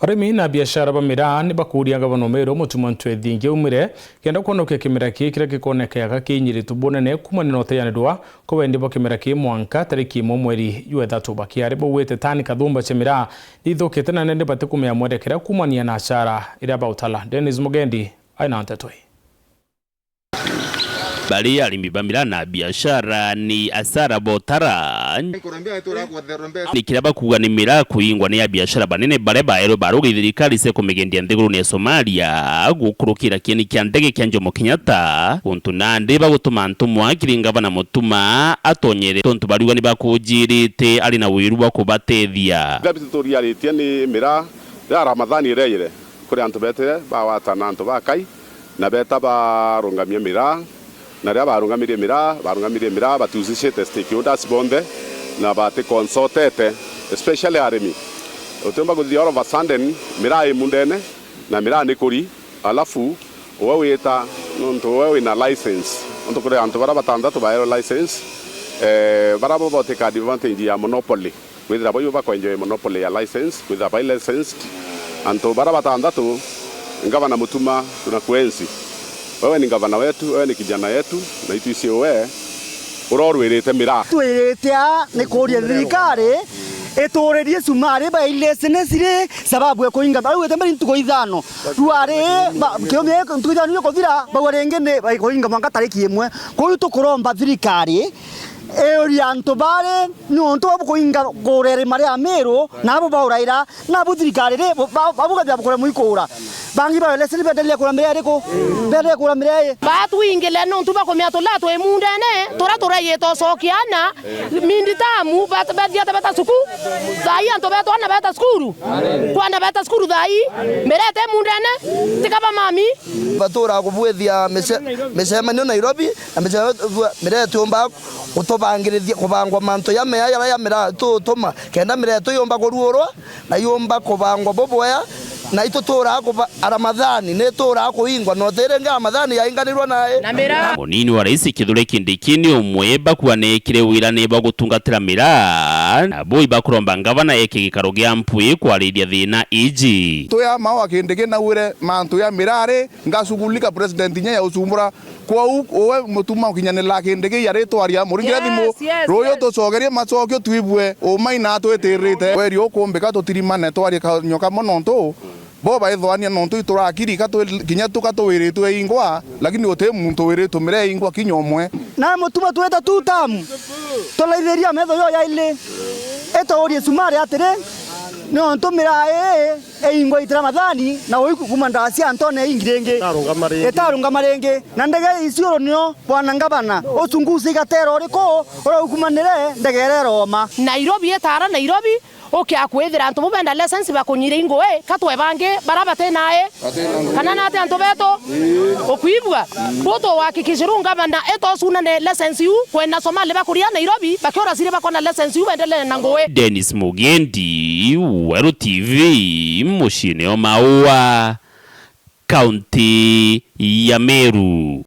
Arimi na biashara ba mirani bakuria ngabano mero mutuma ntwethinge umire kenda kuonokia kimera kira gikonekaga kinyiritu bonene kumana no teyanirwa ko wendi bo kimera ki mwanka tariki mweri yuethatu bakiare bo wete tani kathumba chemira ithokete na nende bate kumya mwedekera kumania na ashara ira bautala. Dennis Mugendi aina ntetoi. Bali alimibambira na biashara ni asara botara ni kiraba kuganimira kuingwa ni ya biashara banene bare baero baruga thirikari se kumigendia nthiguru ni Somalia gukurukira kieni kya ndege kya Jomo Kenyatta untu nande bagutuma ntumwa kiringava na mutuma atonyere tontu bariwa ni bakujirite ali na wiru wa kubatethia gabitori aritie ni mira ya Ramadhani reyire kuri antu bete bawatana antu bakai na beta barungamia mira na ria barungamirie mira batuzishite stakeholders bonde na bate consultete especially arimi utemba guthia all of a sudden mira imundene na mira ni kuri alafu wewe eta nonto wewe na license onto kure anto bara batandatu ba license bara bo bote ka advantage ya monopoly withira boyo ba enjoy monopoly ya license withira by licensed anto bara batandatu ngava na mutuma tunakuenzi. Wewe ni gavana wetu, wewe ni kijana yetu, na itu isio we urorwirite mira. Twiritia ni kuria thirikari etorerie Sumari ba ilesene sire sababu ya kuinga baru wetembe ntuko ithano. Tuare kiomye ntuko ithano yo kuthira ba warengene ba kuinga mwaka tariki imwe. Ko tukuromba thirikari Orianto bare nonto abukuinga gorere mari amero nabo bauraira nabo thirikari re babuga byabukora muikora bangi ba leseni bedelia kula mbere ko bede kula mbere batu ingile nonto bakomya to lato emundene tora yeto sokiana minditamu badia tabata suku dai anto beto ana beta skuru kwana beta skuru dai merete mundene tikaba mami batora kubwethia mesema no Nairobi amesema merete omba utobangirithia kubangwa manto ya meya ya mira tuma kenda mira tuyomba kuruorwa na yomba kubangwa boboya na itotora ko Ramadhani ne tora ko ingwa no terenga Ramadhani ya inganirwa nae munini wa rais Kithure Kindiki umweba kuanekire wira ne bagutungatira mira nabo ibakuromba ngavana eke gikaro gya mpui kwaridia thina iji toya mawa Kindiki na wire manto ya mirare ngasugulika president nya ya usumbura kwa owe mutuma ukinyanela Kindiki yareto aria muringira thimo royo to cogerie macokio twibwe o maina twetirite weri okumbika tutirimane twari nyoka mononto boba ethwania nonto iturakiri kinya tukatwiritwe ingwa lakini ote muntu wiritu mire ingwa kinyomwe na mutuma tweta tutamu tolaitheria metho yo ya ile etorie Sumari atire nonto mira ingwa itira Ramadhani na oiku kumanda cia Antone ingirenge etarunga marenge na ndege isioro nio bwana ngabana osunguzi gatero riko ora ukumanire ndegere Roma Nairobi etara Nairobi okia kwethira antu mubenda license bakunyire ingoe katwebange barabate nae kana nate antu beto okuibwa boto wakikishirunga ngabana eto suna ne license yu kwenda Somalia bakuria Nairobi bakiora sire bakona license yu endele na ngoe. Dennis Mugendi, Weru TV, mushine o Maua, County ya Meru.